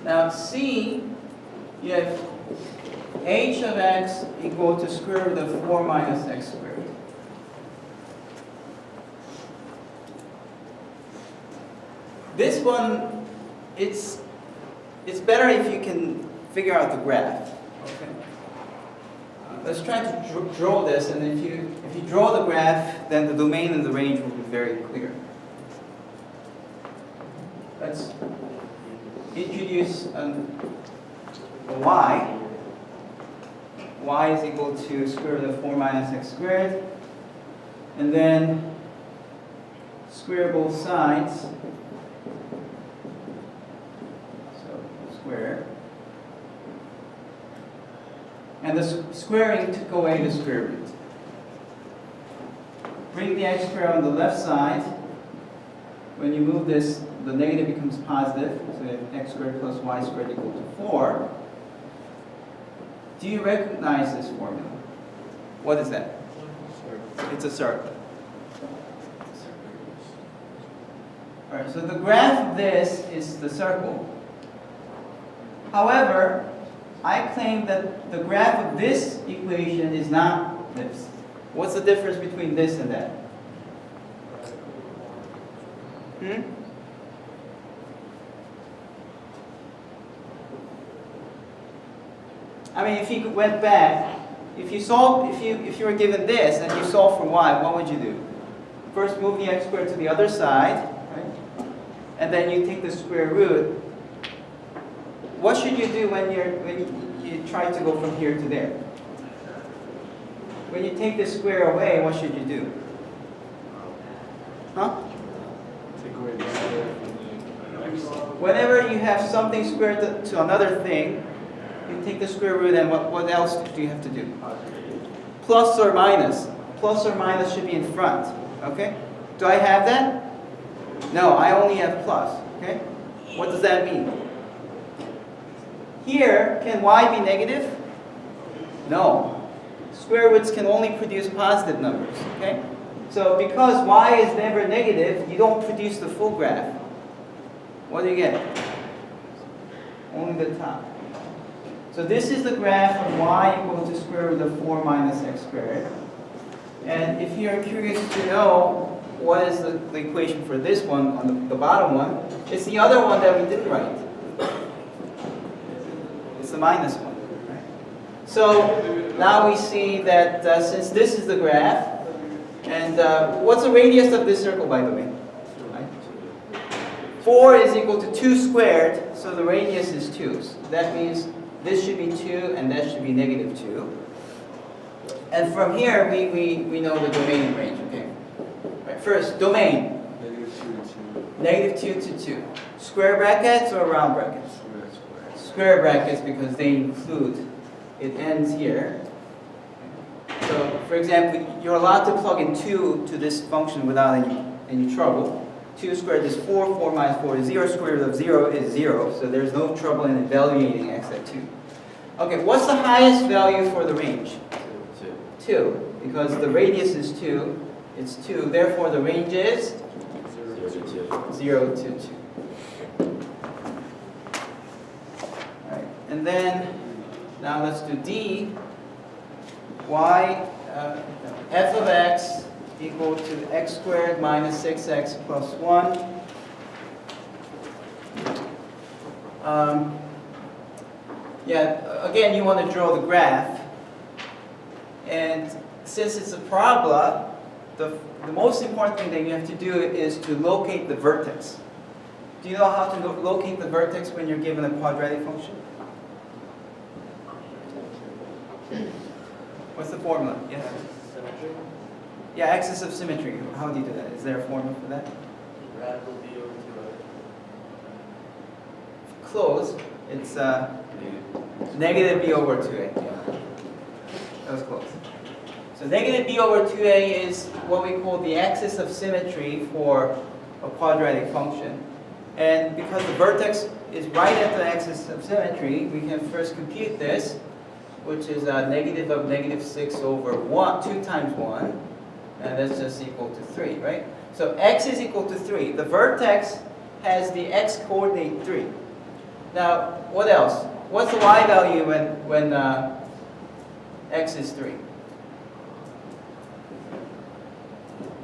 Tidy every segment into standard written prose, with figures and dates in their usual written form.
Now C, you have h of x equal to square root of 4 minus x squared. This one, it's better if you can figure out the graph. Okay. Let's try to draw this, and if you draw the graph, then the domain and the range will be very clear. Let's introduce a y. Y is equal to square root of 4 minus x squared, and then square both sides. Square. And the squaring took away the square root. Bring the x squared on the left side. When you move this, the negative becomes positive. So you have x squared plus y squared equal to 4. Do you recognize this formula? What is that? It's a circle. All right, so the graph of this is the circle. However, I claim that the graph of this equation is not this. What's the difference between this and that? I mean, if you went back, if you were given this and you solve for y, what would you do? First, move the x squared to the other side, right? And then you take the square root. What should you do when you try to go from here to there? When you take the square away, what should you do? Huh? Take away the square from the x. Whenever you have something squared to another thing, you take the square root, and what else do you have to do? Plus or minus. Plus or minus should be in front. Okay? Do I have that? No, I only have plus. Okay? What does that mean? Here, can y be negative? No. Square roots can only produce positive numbers. Okay? So because y is never negative, you don't produce the full graph. What do you get? Only the top. So this is the graph of y equal to square root of 4 minus x squared. And if you're curious to know what is the equation for this one, on the bottom one, it's the other one that we didn't write. It's the minus one. Right? So now we see that since this is the graph, and what's the radius of this circle, by the way? 4 is equal to 2 squared, so the radius is 2. So that means this should be 2, and that should be negative 2. And from here, we know the domain and range. Okay. Right, first, domain. Negative 2 to 2. Negative 2 to 2. Square brackets or round brackets? Square brackets because they include, it ends here. So, for example, you're allowed to plug in 2 to this function without any trouble. 2 squared is 4, 4 minus 4 is 0, square root of 0 is 0, so there's no trouble in evaluating x at 2. Okay, what's the highest value for the range? 2, because the radius is 2, it's 2, therefore the range is 0 to 2. Alright, and then, now let's do D. Y, f of x equal to x squared minus 6x plus 1. Again, you want to draw the graph. And since it's a parabola, the most important thing that you have to do is to locate the vertex. Do you know how to locate the vertex when you're given a quadratic function? What's the formula? Yes? Symmetry. Yeah, axis of symmetry. How do you do that? Is there a formula for that? Radical b over 2a. Close. It's negative b over 2a. Yeah. That was close. So negative b over 2a is what we call the axis of symmetry for a quadratic function. And because the vertex is right at the axis of symmetry, we can first compute this, which is a negative of negative 6 over 2 times 1. And that's just equal to 3, right? So x is equal to 3. The vertex has the x coordinate 3. Now, what else? What's the y value when x is 3?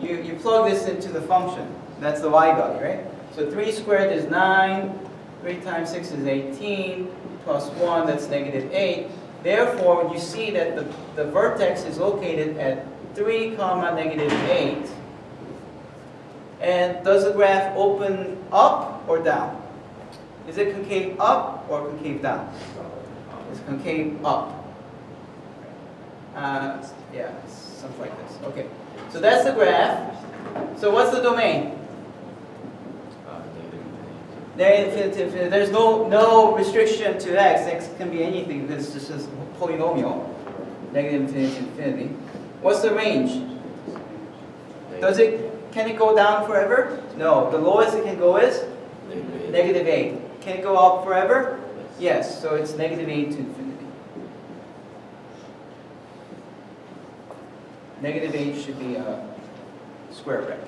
You plug this into the function. That's the y value, right? So 3 squared is 9, 3 times 6 is 18, plus 1, that's negative 8. Therefore, you see that the vertex is located at 3, comma, negative 8. And does the graph open up or down? Is it concave up or concave down? It's concave up. Yeah, something like this. Okay, so that's the graph. So what's the domain? Negative. There's no restriction to x. X can be anything because it's just a polynomial. Negative infinity to infinity. What's the range? Can it go down forever? No. The lowest it can go is negative 8. Can it go up forever? Yes. So it's negative 8 to infinity. Negative 8 should be a square bracket.